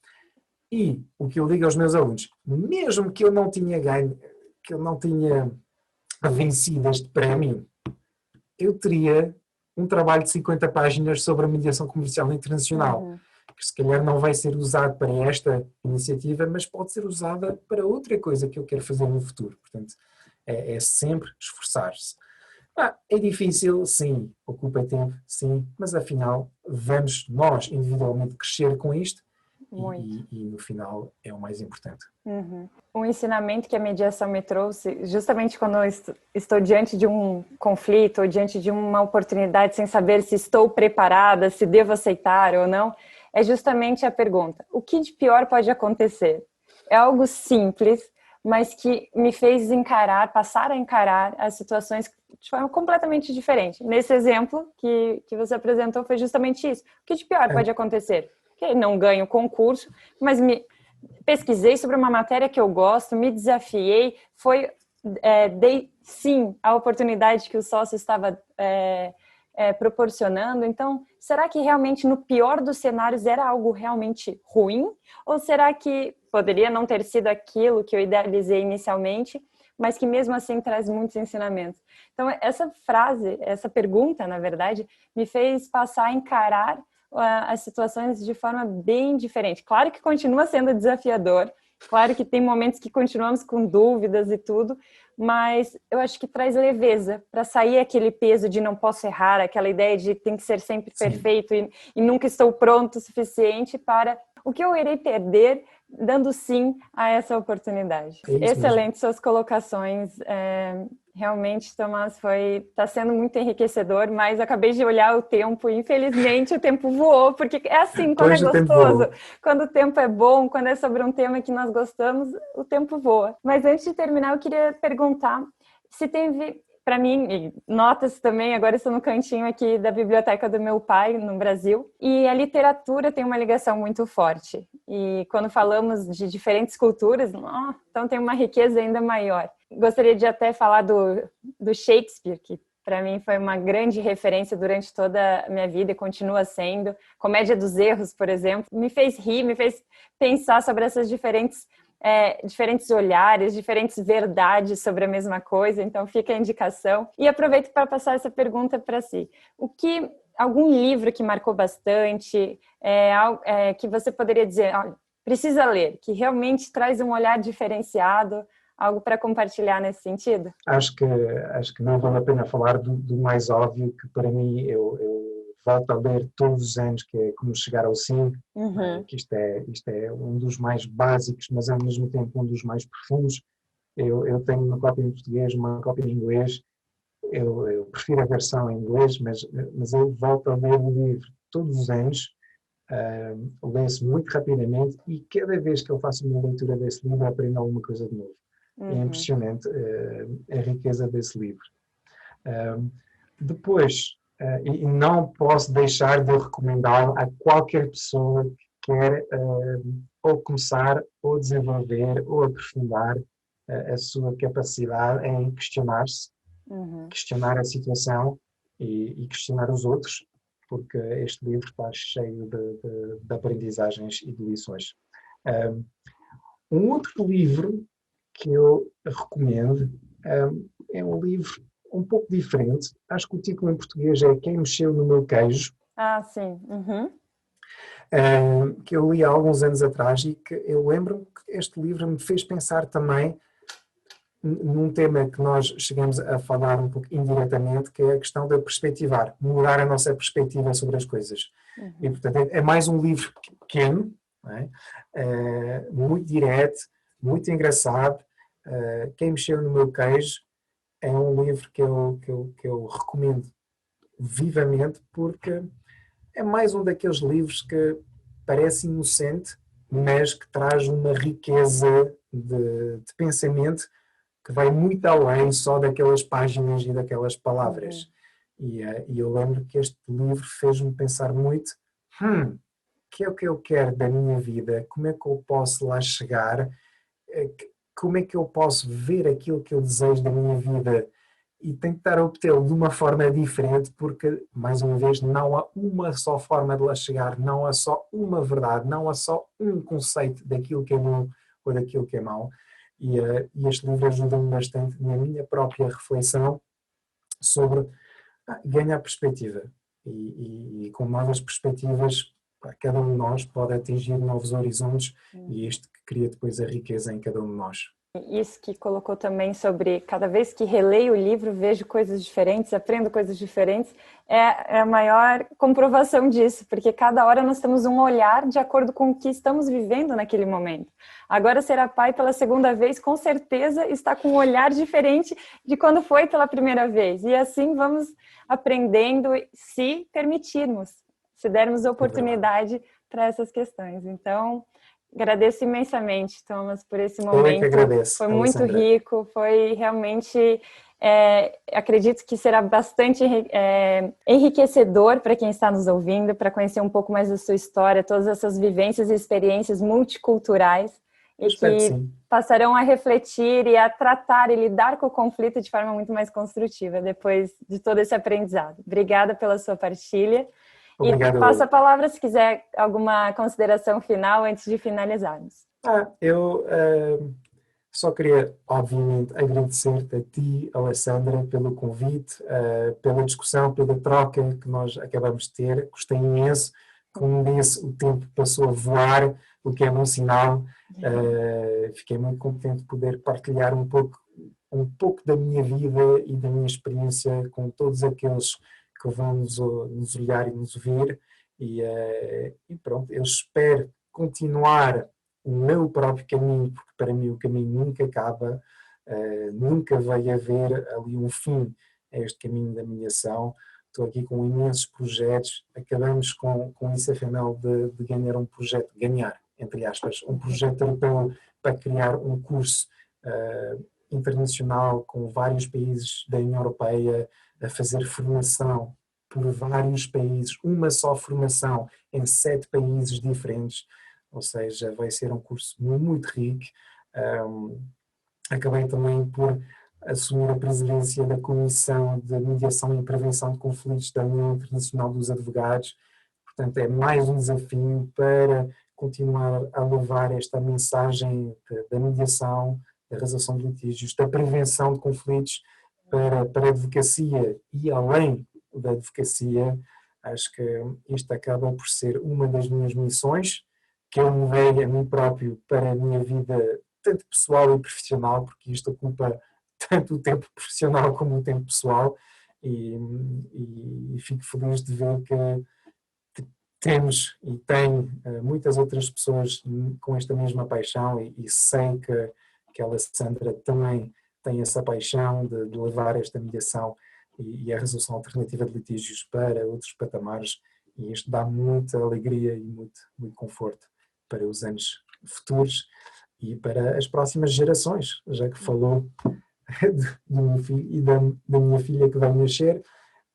E o que eu digo aos meus alunos, mesmo que eu não tinha ganho, que eu não tinha vencido este prémio, eu teria um trabalho de 50 páginas sobre a mediação comercial internacional, que se calhar não vai ser usado para esta iniciativa, mas pode ser usada para outra coisa que eu quero fazer no futuro. Portanto, é sempre esforçar-se. É difícil, sim, ocupa tempo, sim, mas afinal vamos nós individualmente crescer com isto e no final é o mais importante. Um ensinamento que a mediação me trouxe, justamente quando eu estou diante de um conflito ou diante de uma oportunidade sem saber se estou preparada, se devo aceitar ou não, é justamente a pergunta: o que de pior pode acontecer? É algo simples, mas que me fez passar a encarar as situações de forma completamente diferente. Nesse exemplo que você apresentou foi justamente isso. O que de pior pode acontecer? Que não ganho o concurso, mas pesquisei sobre uma matéria que eu gosto, me desafiei, dei sim a oportunidade que o sócio estava proporcionando. Então, será que realmente no pior dos cenários era algo realmente ruim? Ou será que poderia não ter sido aquilo que eu idealizei inicialmente, mas que mesmo assim traz muitos ensinamentos? Então, essa pergunta, na verdade, me fez passar a encarar as situações de forma bem diferente. Claro que continua sendo desafiador, claro que tem momentos que continuamos com dúvidas e tudo, mas eu acho que traz leveza para sair aquele peso de não posso errar, aquela ideia de tem que ser sempre perfeito e nunca estou pronto o suficiente para o que eu irei perder dando sim a essa oportunidade. Excelentes suas colocações. Realmente, Tomás, está sendo muito enriquecedor, mas acabei de olhar o tempo e infelizmente o tempo voou, porque é assim quando é gostoso, quando o tempo é bom, quando é sobre um tema que nós gostamos, o tempo voa. Mas antes de terminar, eu queria perguntar se teve, para mim, notas também, agora estou no cantinho aqui da biblioteca do meu pai, no Brasil, e a literatura tem uma ligação muito forte. E quando falamos de diferentes culturas, então tem uma riqueza ainda maior. Gostaria de até falar do Shakespeare, que para mim foi uma grande referência durante toda a minha vida e continua sendo. Comédia dos Erros, por exemplo, me fez rir, me fez pensar sobre essas diferentes olhares, diferentes verdades sobre a mesma coisa, então fica a indicação. E aproveito para passar essa pergunta para si. O que algum livro que marcou bastante, que você poderia dizer, olha, precisa ler, que realmente traz um olhar diferenciado, algo para compartilhar nesse sentido? Acho que não vale a pena falar do mais óbvio, que para mim eu volto a ler todos os anos, que é Como Chegar ao Sim, que isto é um dos mais básicos, mas ao mesmo tempo um dos mais profundos. Eu tenho uma cópia em português, uma cópia em inglês. Eu prefiro a versão em inglês, mas eu volto a ler o livro todos os anos, leio-se muito rapidamente e cada vez que eu faço uma leitura desse livro aprendo alguma coisa de novo. É impressionante a riqueza desse livro. Depois, e não posso deixar de recomendá-lo a qualquer pessoa que quer ou começar, ou desenvolver, ou aprofundar a sua capacidade em questionar-se, questionar a situação e questionar os outros, porque este livro está cheio de aprendizagens e de lições. Um outro livro que eu recomendo é um livro um pouco diferente. Acho que o título em português é Quem Mexeu no Meu Queijo. Ah, sim. Que eu li há alguns anos atrás e que eu lembro-me que este livro me fez pensar também num tema que nós chegamos a falar um pouco indiretamente, que é a questão de perspectivar, mudar a nossa perspectiva sobre as coisas. E, portanto, é mais um livro pequeno, não é? Muito direto, muito engraçado. Quem Mexeu no Meu Queijo é um livro que eu recomendo vivamente, porque é mais um daqueles livros que parece inocente, mas que traz uma riqueza de pensamento que vai muito além só daquelas páginas e daquelas palavras. E eu lembro que este livro fez-me pensar muito, o que é o que eu quero da minha vida? Como é que eu posso lá chegar? Como é que eu posso ver aquilo que eu desejo da minha vida e tentar obtê-lo de uma forma diferente, porque, mais uma vez, não há uma só forma de lá chegar, não há só uma verdade, não há só um conceito daquilo que é bom ou daquilo que é mau. E este livro ajuda-me bastante na minha própria reflexão sobre ganhar perspectiva. E com novas perspectivas, cada um de nós pode atingir novos horizontes e isto que cria depois a riqueza em cada um de nós. Isso que colocou também sobre cada vez que releio o livro, vejo coisas diferentes, aprendo coisas diferentes, é a maior comprovação disso, porque cada hora nós temos um olhar de acordo com o que estamos vivendo naquele momento. Agora, ser pai pela segunda vez, com certeza, está com um olhar diferente de quando foi pela primeira vez. E assim vamos aprendendo, se permitirmos, se dermos oportunidade para essas questões. Então, agradeço imensamente, Thomas, por esse momento. Eu é que agradeço, foi muito rico, foi realmente, acredito que será bastante enriquecedor para quem está nos ouvindo, para conhecer um pouco mais da sua história, todas essas vivências e experiências multiculturais, e que passarão a refletir e a tratar e lidar com o conflito de forma muito mais construtiva depois de todo esse aprendizado. Obrigada pela sua partilha. Obrigado. E passa a palavra se quiser alguma consideração final antes de finalizarmos. Eu só queria, obviamente, agradecer-te a ti, Alessandra, pelo convite, pela discussão, pela troca que nós acabamos de ter. Gostei imenso. Como disse, o tempo passou a voar, o que é bom sinal. Fiquei muito contente de poder partilhar um pouco da minha vida e da minha experiência com todos aqueles que vão nos olhar e nos ouvir, e pronto, eu espero continuar o meu próprio caminho, porque para mim o caminho nunca acaba, nunca vai haver ali um fim a este caminho da mediação. Estou aqui com imensos projetos, acabamos com isso afinal de ganhar um projeto, entre aspas, um projeto europeu para criar um curso internacional com vários países da União Europeia, a fazer formação por vários países, uma só formação em 7 países diferentes, ou seja, vai ser um curso muito rico. Acabei também por assumir a presidência da Comissão de Mediação e Prevenção de Conflitos da União Internacional dos Advogados, portanto é mais um desafio para continuar a levar esta mensagem da mediação, da resolução de litígios, da prevenção de conflitos para a advocacia e além da advocacia, Acho que isto acaba por ser uma das minhas missões, que eu me dei a mim próprio para a minha vida, tanto pessoal e profissional, porque isto ocupa tanto o tempo profissional como o tempo pessoal, e fico feliz de ver que temos e tem muitas outras pessoas com esta mesma paixão, e sei que a Alessandra também tem essa paixão de levar esta mediação e a resolução alternativa de litígios para outros patamares, e isto dá muita alegria e muito conforto para os anos futuros e para as próximas gerações, já que falou do meu filho e da minha filha que vai nascer.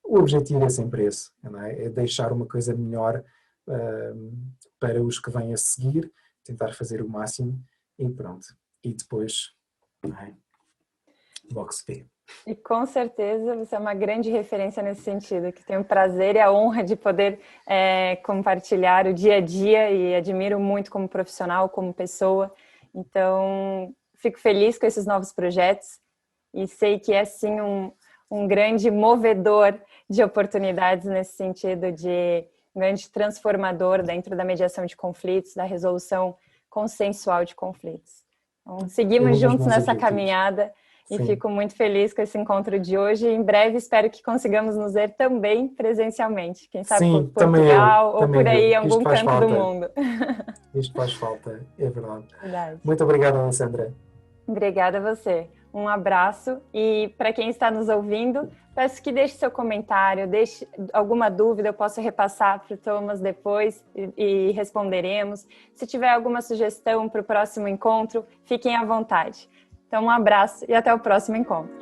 O objetivo é sempre esse, não é? É deixar uma coisa melhor para os que vêm a seguir, tentar fazer o máximo e pronto. E depois, não é? Logo se vê. E com certeza você é uma grande referência nesse sentido, que tenho o prazer e a honra de poder compartilhar o dia a dia, e admiro muito como profissional, como pessoa. Então, fico feliz com esses novos projetos e sei que é sim um grande movedor de oportunidades nesse sentido, de um grande transformador dentro da mediação de conflitos, da resolução consensual de conflitos. Então, seguimos juntos nessa caminhada. E fico muito feliz com esse encontro de hoje. Em breve espero que consigamos nos ver também presencialmente. Quem sabe por Portugal ou por aí, em algum canto do mundo. Isto faz falta, é verdade. Muito obrigado, Alessandra. Obrigada a você. Um abraço. E para quem está nos ouvindo, peço que deixe seu comentário, deixe alguma dúvida, eu posso repassar para o Thomas depois e responderemos. Se tiver alguma sugestão para o próximo encontro, fiquem à vontade. Então, um abraço e até o próximo encontro.